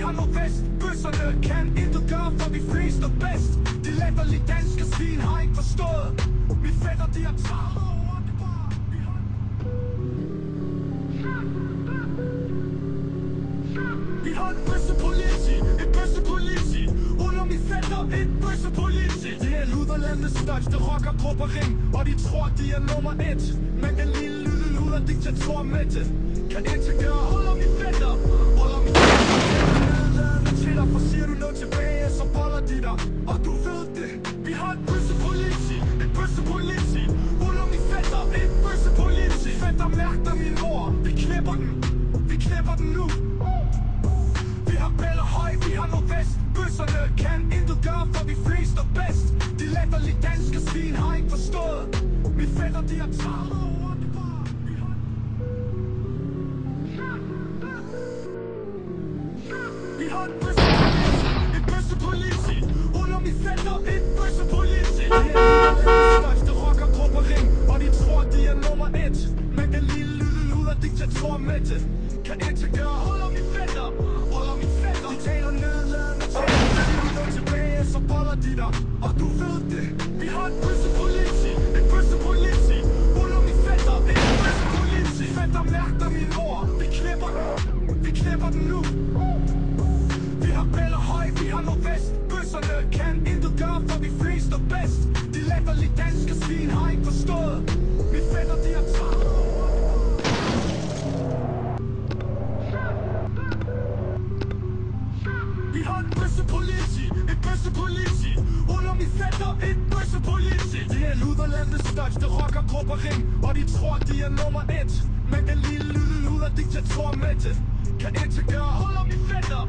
har Nordvest. Bøsserne kan intet gøre, for vi flest er bedst. De latterlige danske svin har ikke forstået. Mit fætter, de har travlt over det bare. Vi har et bøssepoliti, et bøssepoliti. Under mit fætter, et bøssepoliti. Det er luderlandets største rockergruppering, og de tror, de er nummer 1. Men den lille luder diktator med det kan ikke gøre. Under mit fætter, under mit fætter. Til dig, for siger du noget tilbage, så boller de dig. Og du ved det. Vi har et bøssepoliti, et bøssepoliti. Under mit fætter, et bøssepoliti. Fætter mærker min ord, vi knipper den. Vi knipper den nu. Vi har Bellahøj, vi har Nordvest. Bøsserne kan intet gøre, for vi flest er bedst. De latterlige danske svin har ikke forstået. Mit fætter, de har travlt over det bare. Vi har et bøssepoliti, et bøssepoliti. Under mit fætter, et bøssepoliti. Det er den største rockergruppering, og de tror, de er nummer 1. Men den lille luder diktator med det kan ikke gøre. Under mit fætter, under mit fætter. De taler nedladende til dig, tilbage, så boller de dig. Og du ved det. Vi har et bøssepoliti, et bøssepoliti. Under mit fætter, et bøssepoliti. Fætter mærker min ord, vi knipper den. Vi knipper den nu. Vi har Bellahøj, vi har Nordvest. Bøsserne kan intet gøre, for vi flest er bedst. De latterlige danske svin har ikke forstået. Mit fætter, de har travlt. Vi har et bøssepoliti, et bøssepoliti. Under mit fætter, et bøssepoliti. Det er luderlandets største rockergruppering, og de tror, de er nummer 1. Men den lille luder diktator med det kan ikke gøre. Under mit fætter,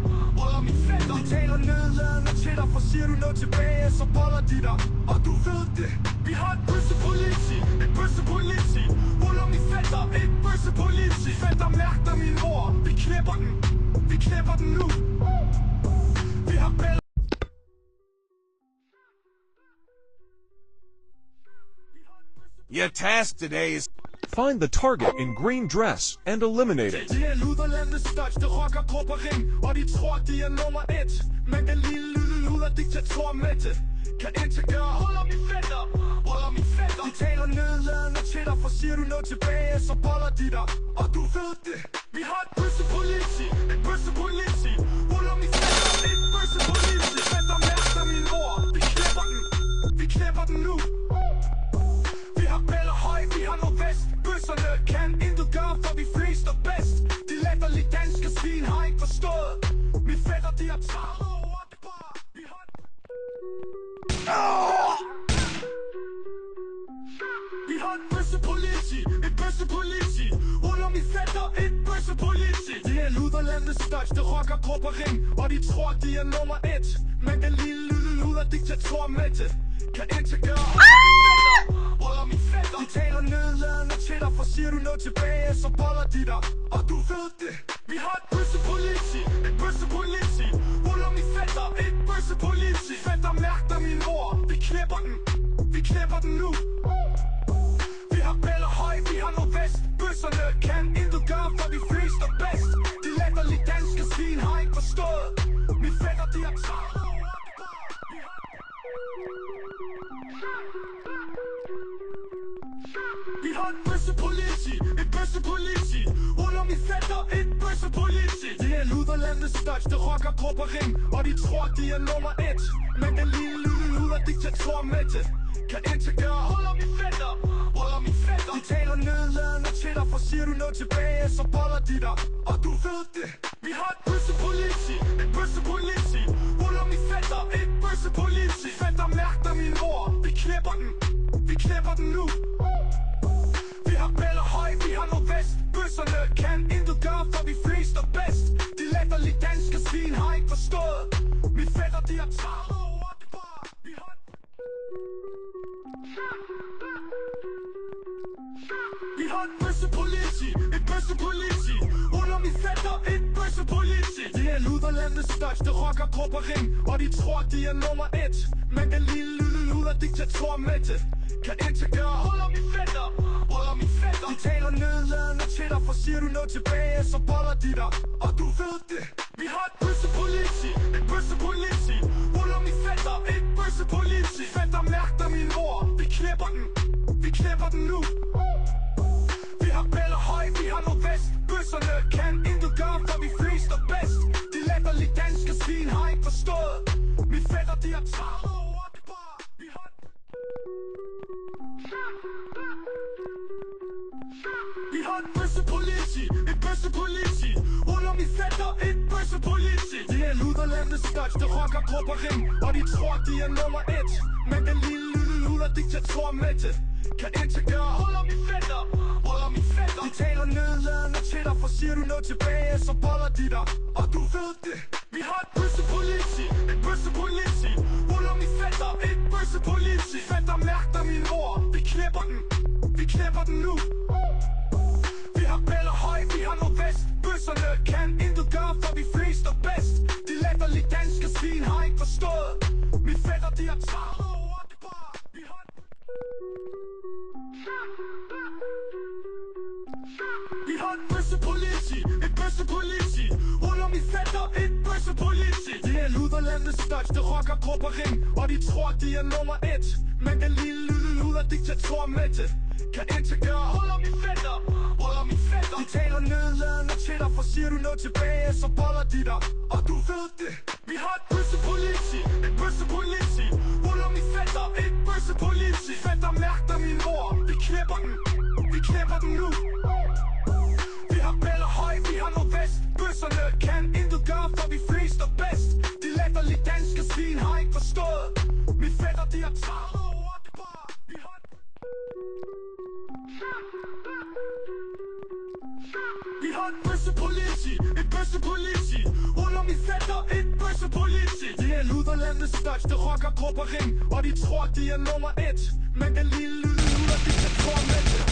under mit fætter. De taler nedladende til dig, for siger du noget tilbage, så boller de dig. Og du ved det. Vi har et bøssepoliti, et bøssepoliti. Under mit fætter, et bøssepoliti. Fætter mærker min ord, vi knipper den. Vi knipper den nu. Vi har Bell. Your task today is find the target in green dress and eliminate it. Det er luderlandets største rockergruppering, og de tror, de er nummer 1. Men den lille luder diktator med det kan ikke gøre. Under mit fætter, under mit fætter. De taler nedladende til dig, for siger du noget tilbage, så boller de dig. Og du ved det. Vi har et bøssepoliti, et bøssepoliti. Under mit fætter, et bøssepoliti. Fætter mærker min ord, vi knipper den. Vi knipper den nu. Vi har Bellahøj, vi har Nordvest. Bøsserne kan intet gøre, for vi flest er bedst. De latterlige danske svin har ikke forstået. Mit fætter, de har travlt over det bare. Vi har Vi har et bøssepoliti, et bøssepoliti. Under mit fætter, et bøssepoliti. Det er luderlandets største rockergruppering, og de tror, de er nummer 1. Men den lille luder diktator med det kan ikke gøre. Under mit fætter. De taler nedladende til dig, for siger du noget tilbage, så boller de dig. Og du ved det. Vi har et bøssepoliti, et bøssepoliti. Under mit fætter, et bøssepoliti. Fætter mærker min ord, vi knipper den. Vi knipper den nu. Vi har Bellahøj, vi har Nordvest. Bøsserne kan intet gøre, for vi flest er bedst. De latterlige danske svin har ikke forstået. Mit fætter, de har travlt over det bare. Vi har et bøssepoliti, et bøssepoliti. Under mit fætter, et bøssepoliti. Det er luderlandets største rockergruppering, og de tror, de er nummer 1. Men den lille luder diktator med det kan ikke gøre. Under mit fætter, under mit fætter. De taler nedladende til dig, for siger du noget tilbage, så boller de dig. Og du ved det. Vi har et bøssepoliti, et bøssepoliti. Under mit fætter, et bøssepoliti. Fætter mærker min ord, vi knipper den. Vi knipper den nu. Vi har Bellahøj, vi har Nordvest. Bøsserne kan intet gøre, for vi flest er bedst. De latterlige danske svin har ikke forstået. Mit fætter, de har travlt over det bare. Vi har Vi har et bøssepoliti, et bøssepoliti. Under mit fætter, et bøssepoliti. Det er luderlandets største rockergruppering, og de tror, de er nummer 1. Men den lille luder diktator med det kan ikke gøre. Under mit fætter, under mit fætter. De taler nedladende til dig, for siger du noget tilbage, så boller de dig. Og du ved det. Vi har et bøssepoliti. knæpper den. Vi knæpper den nu. Vi har bæller høj, vi har noget vest. Bøsserne kan intet gøre, for vi flest er bedst. De latterlige danske svin har ikke forstået. Mine fætter, de har taget over det bare. Vi har... Vi har et bøssepoliti, et bøssepoliti. Ruller mine fætter, et bøssepoliti. De er luderlandets største rockergruppering, og de tror, de er nummer 1. Men den lille luder-diktator Mette kan ikke gøre. Ruller mine fætter, ruller mine fætter. De taler nedladende til dig, for siger du noget tilbage, så boller de dig. Og du ved det. Vi har et bøssepoliti, et bøssepoliti. Ruller mine fætter, et bøssepoliti. Fætter mærker min ord, vi knæpper den. Vi knæpper den nu. Vi har bæller høj, vi har noget vest. Bøsserne kan intet gøre, for vi flest er bedst. De latterlige danske svin har ikke forstået. Mine fætter, de har taget over det bare. Vi har... Vi har et bøssepoliti, et bøssepoliti. Ruller mine fætter, et bøssepoliti. De er luderlandets største rockergruppering, og de tror, de er nummer 1. Men den lille luder-diktator Mette kan ikke gøre. Ruller mine fætter, ruller mine fætter. De taler nedladende til dig, for siger du noget tilbage, så boller de dig. Og du ved det. Vi har et bøssepoliti, et bøssepoliti. Ruller mine fætter, et bøssepoliti. Fætter mærker min ord, vi knæpper den. Vi knæpper den nu. Vi har bæller høj, vi har noget vest. Bøsserne kan intet gøre, for vi flest er bedst. De latterlige danske svin har ikke forstået. Mine fætter, de har taget over det bare. Vi har... Vi har et bøssepoliti, et bøssepoliti. Ruller mine fætter, et bøssepoliti. De er luderlandets største rockergruppering, og de tror, de er nummer 1. Men den lille luder-diktator Mette